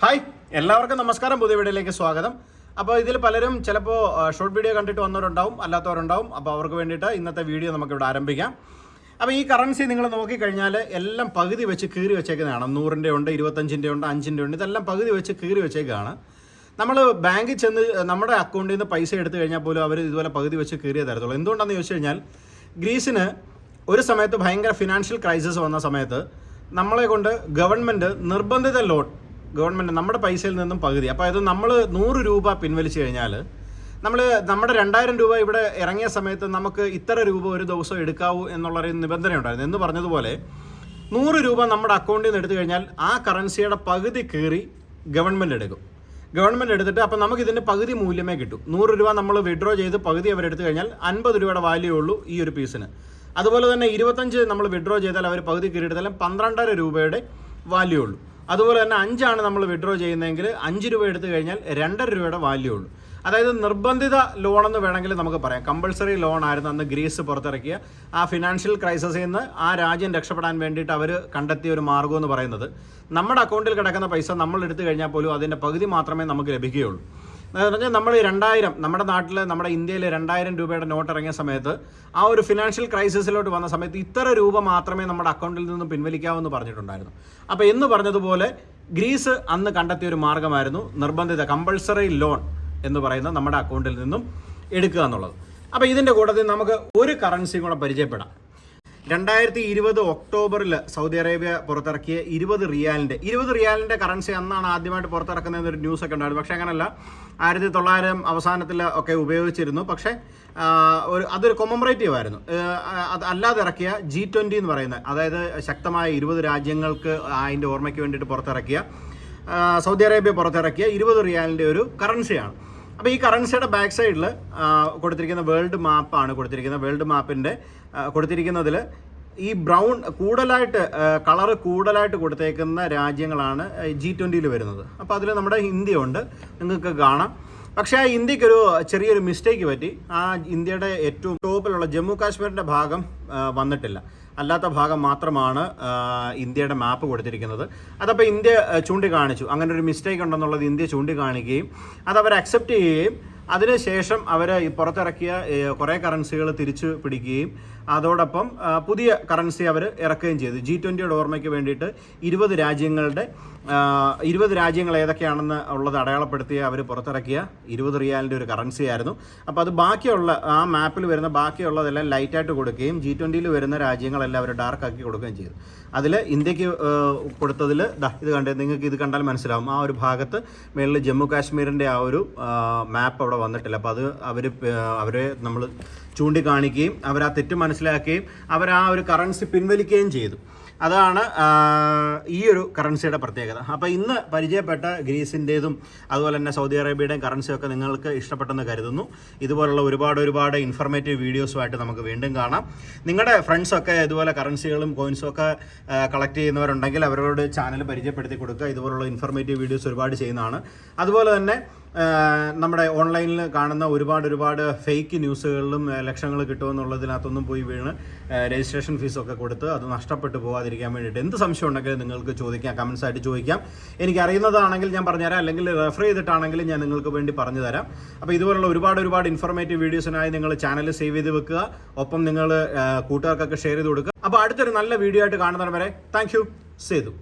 Hi എല്ലാവർക്കും നമസ്കാരം. പുതിയ വീഡിയോയിലേക്ക് സ്വാഗതം. അപ്പോൾ ഇതിൽ പലരും ചിലപ്പോൾ ഷോർട്ട് വീഡിയോ കണ്ടിട്ട് വന്നവരുണ്ടാവും, അല്ലാത്തവരുണ്ടാവും. അപ്പോൾ അവർക്ക് വേണ്ടിയിട്ട് ഇന്നത്തെ വീഡിയോ നമുക്കിവിടെ ആരംഭിക്കാം. അപ്പോൾ ഈ കറൻസി നിങ്ങൾ നോക്കിക്കഴിഞ്ഞാൽ എല്ലാം പകുതി വെച്ച് കീറി വെച്ചേക്കുന്നതാണ്. 100-ൻ്റെ ഉണ്ട്, 25-ൻ്റെ ഉണ്ട്, 5-ൻ്റെ ഉണ്ട്. ഇതെല്ലാം പകുതി വെച്ച് കീറി വെച്ചേക്കാണ്. നമ്മൾ ബാങ്കിൽ ചെന്ന് നമ്മുടെ അക്കൗണ്ടിൽ നിന്ന് പൈസ എടുത്തു കഴിഞ്ഞാൽ പോലും അവർ ഇതുപോലെ പകുതി വെച്ച് കീറിയേ തരത്തുള്ളൂ. എന്തുകൊണ്ടാണെന്ന് ചോദിച്ചു കഴിഞ്ഞാൽ ഗ്രീസിന് ഒരു സമയത്ത് ഭയങ്കര ഫിനാൻഷ്യൽ ക്രൈസിസ് വന്ന സമയത്ത് നമ്മളെ കൊണ്ട് ഗവൺമെൻറ് നിർബന്ധിത ലോൺ, ഗവൺമെൻറ് നമ്മുടെ പൈസയിൽ നിന്നും പകുതി, അപ്പോൾ അത് നമ്മൾ 100 രൂപ പിൻവലിച്ചു കഴിഞ്ഞാൽ നമ്മുടെ 2000 രൂപ ഇവിടെ ഇറങ്ങിയ സമയത്ത് നമുക്ക് ഇത്ര രൂപ ഒരു ദിവസം എടുക്കാവൂ എന്നുള്ളൊരു നിബന്ധന ഉണ്ടായിരുന്നു. എന്ന് പറഞ്ഞതുപോലെ 100 രൂപ നമ്മുടെ അക്കൗണ്ടിൽ നിന്ന് എടുത്തു കഴിഞ്ഞാൽ ആ കറൻസിയുടെ പകുതി കീറി ഗവൺമെൻറ് എടുക്കും. ഗവൺമെൻറ് എടുത്തിട്ട് അപ്പോൾ നമുക്ക് ഇതിൻ്റെ പകുതി മൂല്യമേ കിട്ടും. 100 രൂപ നമ്മൾ വിഡ്രോ ചെയ്ത് പകുതി അവരെടുത്തു കഴിഞ്ഞാൽ 50 രൂപയുടെ വാല്യൂ ഉള്ളൂ ഈ ഒരു പീസിന്. അതുപോലെ തന്നെ 25 നമ്മൾ വിഡ്രോ ചെയ്താൽ അവർ പകുതി കീറി എടുത്താലും 12.5 രൂപയുടെ വാല്യൂ ഉള്ളൂ. അതുപോലെ തന്നെ 5 നമ്മൾ വിഡ്രോ ചെയ്യുന്നതെങ്കിൽ 5 രൂപ എടുത്തു കഴിഞ്ഞാൽ 2.5 രൂപയുടെ വാല്യൂ ഉള്ളൂ. അതായത് നിർബന്ധിത ലോണെന്ന് വേണമെങ്കിൽ നമുക്ക് പറയാം. കമ്പൾസറി ലോൺ ആയിരുന്നു അന്ന് ഗ്രീസ് പുറത്തിറക്കിയ ആ ഫിനാൻഷ്യൽ ക്രൈസിസിൽ നിന്ന് ആ രാജ്യം രക്ഷപ്പെടാൻ വേണ്ടിയിട്ട് അവർ കണ്ടെത്തിയ ഒരു മാർഗ്ഗം എന്ന് പറയുന്നത് നമ്മുടെ അക്കൗണ്ടിൽ കിടക്കുന്ന പൈസ നമ്മൾ എടുത്തു കഴിഞ്ഞാൽ പോലും അതിൻ്റെ പകുതി മാത്രമേ നമുക്ക് ലഭിക്കുകയുള്ളൂ. അതെന്ന് പറഞ്ഞാൽ നമ്മൾ 2000 നമ്മുടെ നാട്ടിൽ, നമ്മുടെ ഇന്ത്യയിൽ 2000 രൂപയുടെ നോട്ട് ഇറങ്ങിയ സമയത്ത് ആ ഒരു ഫിനാൻഷ്യൽ ക്രൈസിസിലോട്ട് വന്ന സമയത്ത് ഇത്ര രൂപ മാത്രമേ നമ്മുടെ അക്കൗണ്ടിൽ നിന്ന് പിൻവലിക്കാവെന്ന് പറഞ്ഞിട്ടുണ്ടായിരുന്നു. അപ്പോൾ എന്ന് പറഞ്ഞതുപോലെ ഗ്രീസ് അന്ന് കണ്ടെത്തിയ ഒരു മാർഗ്ഗമായിരുന്നു നിർബന്ധിത കമ്പൾസറി ലോൺ എന്ന് പറയുന്നത് നമ്മുടെ അക്കൗണ്ടിൽ നിന്നും എടുക്കുക എന്നുള്ളത്. അപ്പോൾ ഇതിൻ്റെ കൂട്ടത്തിൽ നമുക്ക് ഒരു കറൻസിയും കൂടെ പരിചയപ്പെടാം. 2020 ഒക്ടോബറിൽ സൗദി അറേബ്യ പുറത്തിറക്കിയ 20 റിയാലിൻ്റെ കറൻസി അന്നാണ് ആദ്യമായിട്ട് പുറത്തിറക്കുന്നതെന്നൊരു ന്യൂസൊക്കെ ഉണ്ടായിരുന്നു. പക്ഷേ അങ്ങനല്ല, 1900 അവസാനത്തിൽ ഒക്കെ ഉപയോഗിച്ചിരുന്നു. പക്ഷേ അതൊരു കൊമമറേറ്റീവ് ആയിരുന്നു. അത് അല്ലാതെ ഇറക്കിയ G20 എന്ന് പറയുന്നത്, അതായത് ശക്തമായ 20 രാജ്യങ്ങൾക്ക് അതിൻ്റെ ഓർമ്മയ്ക്ക് വേണ്ടിയിട്ട് പുറത്തിറക്കിയ സൗദി അറേബ്യ പുറത്തിറക്കിയ 20 റിയാലിൻ്റെ ഒരു കറൻസിയാണ്. അപ്പോൾ ഈ കറൻസിയുടെ ബാക്ക് സൈഡിൽ കൊടുത്തിരിക്കുന്ന വേൾഡ് മാപ്പാണ് കൊടുത്തിരിക്കുന്നത്. വേൾഡ് മാപ്പിൻ്റെ കൊടുത്തിരിക്കുന്നതിൽ ഈ ബ്രൗൺ കളറ് കൂടുതലായിട്ട് കൊടുത്തേക്കുന്ന രാജ്യങ്ങളാണ് G20 വരുന്നത്. അപ്പോൾ അതിൽ നമ്മുടെ ഇന്ത്യ ഉണ്ട്, നിങ്ങൾക്ക് കാണാം. പക്ഷേ ആ ഇന്ത്യക്കൊരു ചെറിയൊരു മിസ്റ്റേക്ക് പറ്റി. ആ ഇന്ത്യയുടെ ഏറ്റവും ടോപ്പിലുള്ള ജമ്മു കാശ്മീരിൻ്റെ ഭാഗം വന്നിട്ടില്ല. അല്ലാത്ത ഭാഗം മാത്രമാണ് ഇന്ത്യയുടെ മാപ്പ് കൊടുത്തിരിക്കുന്നത്. അതപ്പോൾ ഇന്ത്യ ചൂണ്ടിക്കാണിച്ചു, അങ്ങനെ ഒരു മിസ്റ്റേക്ക് ഉണ്ടെന്നുള്ളത് ഇന്ത്യ ചൂണ്ടിക്കാണിക്കുകയും അതവർ അക്സെപ്റ്റ് ചെയ്യുകയും അതിനുശേഷം അവർ പുറത്തിറക്കിയ കുറേ കറൻസികൾ തിരിച്ചു പിടിക്കുകയും അതോടൊപ്പം പുതിയ കറൻസി അവർ ഇറക്കുകയും ചെയ്തു. G20 ഓർമ്മയ്ക്ക് വേണ്ടിയിട്ട് 20 രാജ്യങ്ങൾ ഏതൊക്കെയാണെന്ന് ഉള്ളത് അടയാളപ്പെടുത്തിയ അവർ പുറത്തിറക്കിയ 20 റിയാലിൻ്റെ ഒരു കറൻസി ആയിരുന്നു. അപ്പോൾ അത് ബാക്കിയുള്ള ആ മാപ്പിൽ വരുന്ന ബാക്കിയുള്ളതെല്ലാം ലൈറ്റായിട്ട് കൊടുക്കുകയും G20 വരുന്ന രാജ്യങ്ങളെല്ലാം അവർ ഡാർക്കാക്കി കൊടുക്കുകയും ചെയ്തു. അതിൽ ഇന്ത്യക്ക് കൊടുത്തതിൽ നിങ്ങൾക്ക് ഇത് കണ്ടാൽ മനസ്സിലാവും. ആ ഒരു ഭാഗത്ത് മേളിൽ ജമ്മു കാശ്മീരിൻ്റെ ആ ഒരു മാപ്പ് അവിടെ വന്നിട്ടില്ല. അപ്പോൾ അത് അവരെ നമ്മൾ ചൂണ്ടിക്കാണിക്കുകയും അവർ ആ തെറ്റ് മനസ്സിലാക്കുകയും അവർ ആ ഒരു കറൻസി പിൻവലിക്കുകയും ചെയ്തു. അതാണ് ഈ ഒരു കറൻസിയുടെ പ്രത്യേകത. അപ്പോൾ ഇന്ന് പരിചയപ്പെട്ട ഗ്രീസിൻ്റേതും അതുപോലെ തന്നെ സൗദി അറേബ്യയുടെയും കറൻസിയൊക്കെ നിങ്ങൾക്ക് ഇഷ്ടപ്പെട്ടെന്ന് കരുതുന്നു. ഇതുപോലുള്ള ഒരുപാട് ഇൻഫർമേറ്റീവ് വീഡിയോസുമായിട്ട് നമുക്ക് വീണ്ടും കാണാം. നിങ്ങളുടെ ഫ്രണ്ട്സൊക്കെ ഇതുപോലെ കറൻസികളും കോയിൻസും ഒക്കെ കളക്ട് ചെയ്യുന്നവരുണ്ടെങ്കിൽ അവരോട് ചാനൽ പരിചയപ്പെടുത്തി കൊടുക്കുക. ഇതുപോലുള്ള ഇൻഫർമേറ്റീവ് വീഡിയോസ് ഒരുപാട് ചെയ്യുന്നതാണ്. അതുപോലെ തന്നെ നമ്മുടെ ഓൺലൈനിൽ കാണുന്ന ഒരുപാട് ഫേക്ക് ന്യൂസുകളിലും ലക്ഷങ്ങൾ കിട്ടുമെന്നുള്ളതിനകത്തൊന്നും പോയി വീണ് രജിസ്ട്രേഷൻ ഫീസൊക്കെ കൊടുത്ത് അത് നഷ്ടപ്പെട്ടു പോകാതിരിക്കാൻ വേണ്ടിയിട്ട് എന്ത് സംശയം ഉണ്ടെങ്കിലും നിങ്ങൾക്ക് ചോദിക്കാം, കമൻസ് ആയിട്ട് ചോദിക്കാം. എനിക്കറിയുന്നതാണെങ്കിൽ ഞാൻ പറഞ്ഞുതരാം, അല്ലെങ്കിൽ റെഫർ ചെയ്തിട്ടാണെങ്കിൽ ഞാൻ നിങ്ങൾക്ക് വേണ്ടി പറഞ്ഞു തരാം. അപ്പോൾ ഇതുപോലുള്ള ഒരുപാട് ഇൻഫർമേറ്റീവ് വീഡിയോസിനായി നിങ്ങൾ ചാനൽ സേവ് ചെയ്ത് വെക്കുക. ഒപ്പം നിങ്ങൾ കൂട്ടുകാർക്കൊക്കെ ഷെയർ ചെയ്ത് കൊടുക്കുക. അപ്പോൾ അടുത്തൊരു നല്ല വീഡിയോ ആയിട്ട് കാണുന്നവരെ താങ്ക് യു. സേതു.